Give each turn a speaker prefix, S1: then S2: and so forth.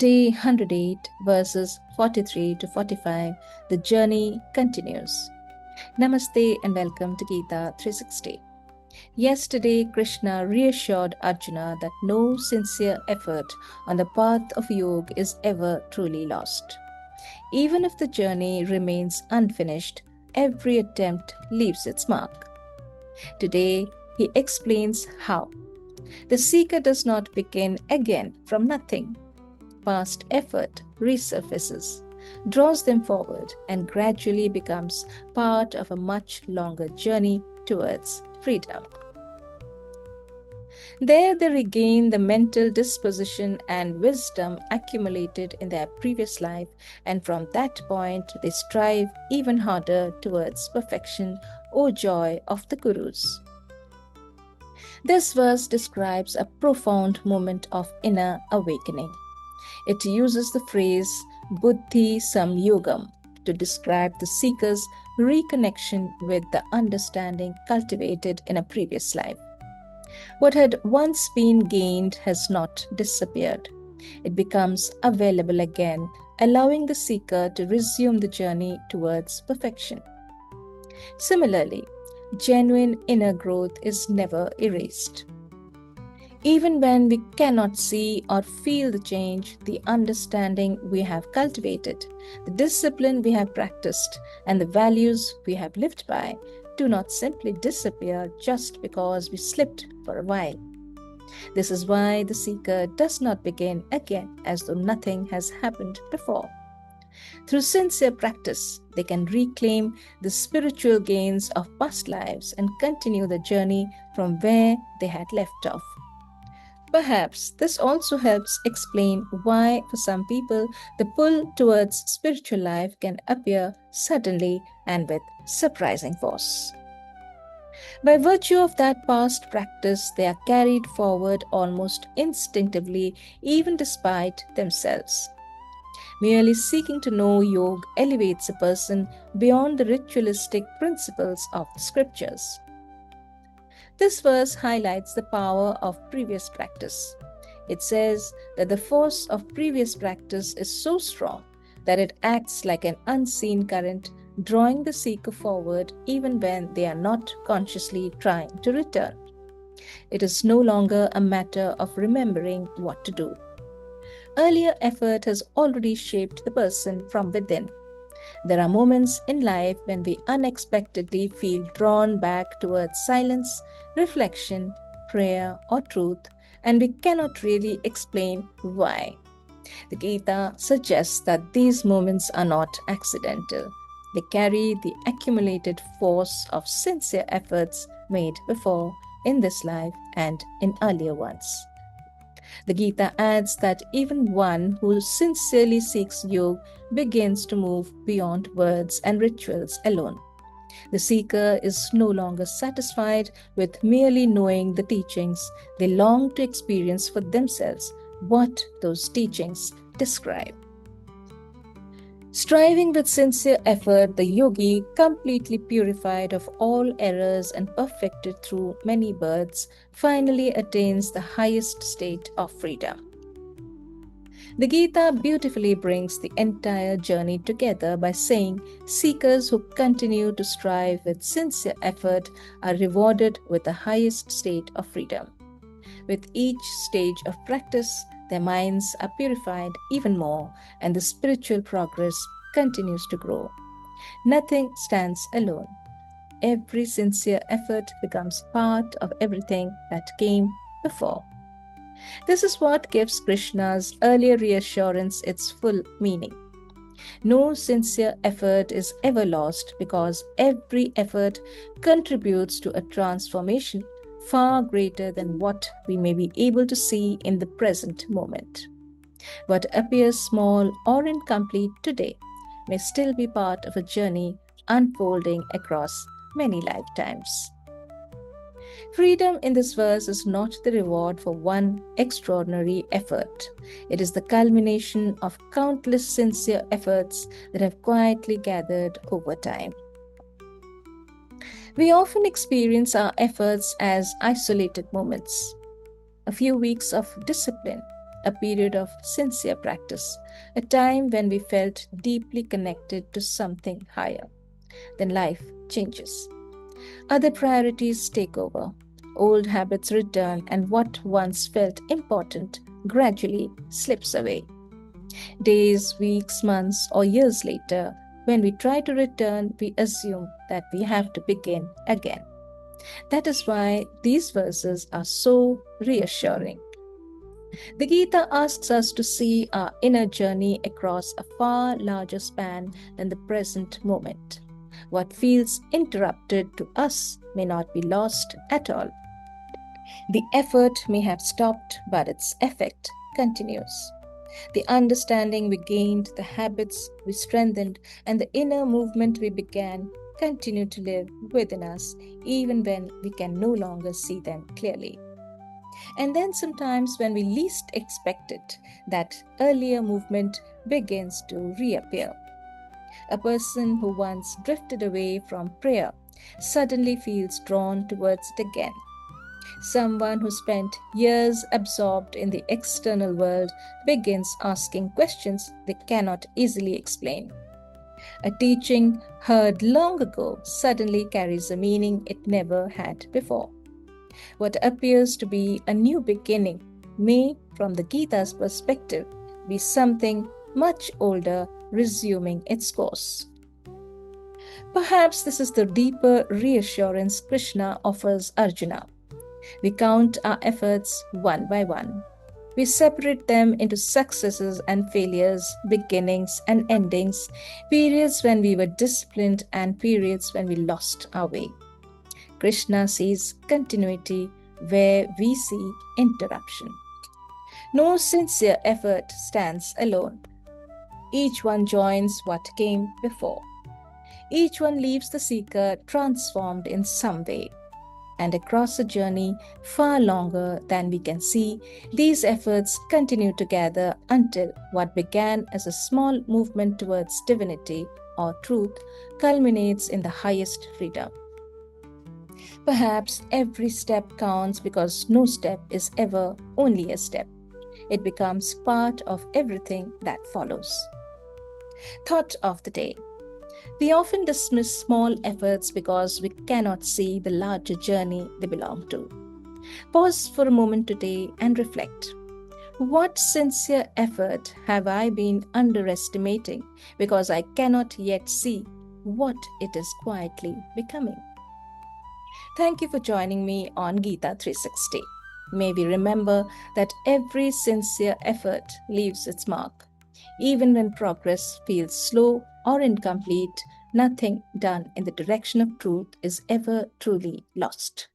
S1: Day 108, verses 43 to 45, the journey continues. Namaste and welcome to Gita 360. Yesterday, Krishna reassured Arjuna that no sincere effort on the path of yoga is ever truly lost. Even if the journey remains unfinished, every attempt leaves its mark. Today, he explains how. The seeker does not begin again from nothing. Past effort resurfaces, draws them forward, and gradually becomes part of a much longer journey towards freedom. There they regain the mental disposition and wisdom accumulated in their previous life, and from that point they strive even harder towards perfection, O joy of the Gurus. This verse describes a profound moment of inner awakening. It uses the phrase Buddhi Samyogam to describe the seeker's reconnection with the understanding cultivated in a previous life. What had once been gained has not disappeared. It becomes available again, allowing the seeker to resume the journey towards perfection. Similarly, genuine inner growth is never erased. Even when we cannot see or feel the change, the understanding we have cultivated, the discipline we have practiced, and the values we have lived by do not simply disappear just because we slipped for a while. This is why the seeker does not begin again as though nothing has happened before. Through sincere practice, they can reclaim the spiritual gains of past lives and continue the journey from where they had left off. Perhaps this also helps explain why, for some people, the pull towards spiritual life can appear suddenly and with surprising force. By virtue of that past practice, they are carried forward almost instinctively, even despite themselves. Merely seeking to know yoga elevates a person beyond the ritualistic principles of the scriptures. This verse highlights the power of previous practice. It says that the force of previous practice is so strong that it acts like an unseen current, drawing the seeker forward even when they are not consciously trying to return. It is no longer a matter of remembering what to do. Earlier effort has already shaped the person from within. There are moments in life when we unexpectedly feel drawn back towards silence, reflection, prayer, or truth, and we cannot really explain why. The Gita suggests that these moments are not accidental. They carry the accumulated force of sincere efforts made before in this life and in earlier ones. The Gita adds that even one who sincerely seeks yoga begins to move beyond words and rituals alone. The seeker is no longer satisfied with merely knowing the teachings. They long to experience for themselves what those teachings describe. Striving with sincere effort, the yogi, completely purified of all errors and perfected through many births, finally attains the highest state of freedom. The Gita beautifully brings the entire journey together by saying seekers who continue to strive with sincere effort are rewarded with the highest state of freedom. With each stage of practice, their minds are purified even more, and the spiritual progress continues to grow. Nothing stands alone. Every sincere effort becomes part of everything that came before. This is what gives Krishna's earlier reassurance its full meaning. No sincere effort is ever lost because every effort contributes to a transformation far greater than what we may be able to see in the present moment. What appears small or incomplete today may still be part of a journey unfolding across many lifetimes. Freedom in this verse is not the reward for one extraordinary effort. It is the culmination of countless sincere efforts that have quietly gathered over time. We often experience our efforts as isolated moments, a few weeks of discipline, a period of sincere practice, a time when we felt deeply connected to something higher. Then life changes. Other priorities take over. Old habits return, and what once felt important gradually slips away. Days, weeks, months, or years later, when we try to return, we assume that we have to begin again. That is why these verses are so reassuring. The Gita asks us to see our inner journey across a far larger span than the present moment. What feels interrupted to us may not be lost at all. The effort may have stopped, but its effect continues. The understanding we gained, the habits we strengthened, and the inner movement we began continue to live within us even when we can no longer see them clearly. And then sometimes, when we least expect it, that earlier movement begins to reappear. A person who once drifted away from prayer suddenly feels drawn towards it again. Someone who spent years absorbed in the external world begins asking questions they cannot easily explain. A teaching heard long ago suddenly carries a meaning it never had before. What appears to be a new beginning may, from the Gita's perspective, be something much older resuming its course. Perhaps this is the deeper reassurance Krishna offers Arjuna. We count our efforts one by one. We separate them into successes and failures, beginnings and endings, periods when we were disciplined and periods when we lost our way. Krishna sees continuity where we see interruption. No sincere effort stands alone. Each one joins what came before. Each one leaves the seeker transformed in some way. And across a journey far longer than we can see, these efforts continue together until what began as a small movement towards divinity or truth culminates in the highest freedom. Perhaps every step counts because no step is ever only a step. It becomes part of everything that follows. Thought of the day. We often dismiss small efforts because we cannot see the larger journey they belong to. Pause for a moment today and reflect. What sincere effort have I been underestimating because I cannot yet see what it is quietly becoming? Thank you for joining me on Gita 360. May we remember that every sincere effort leaves its mark. Even when progress feels slow or incomplete, nothing done in the direction of truth is ever truly lost.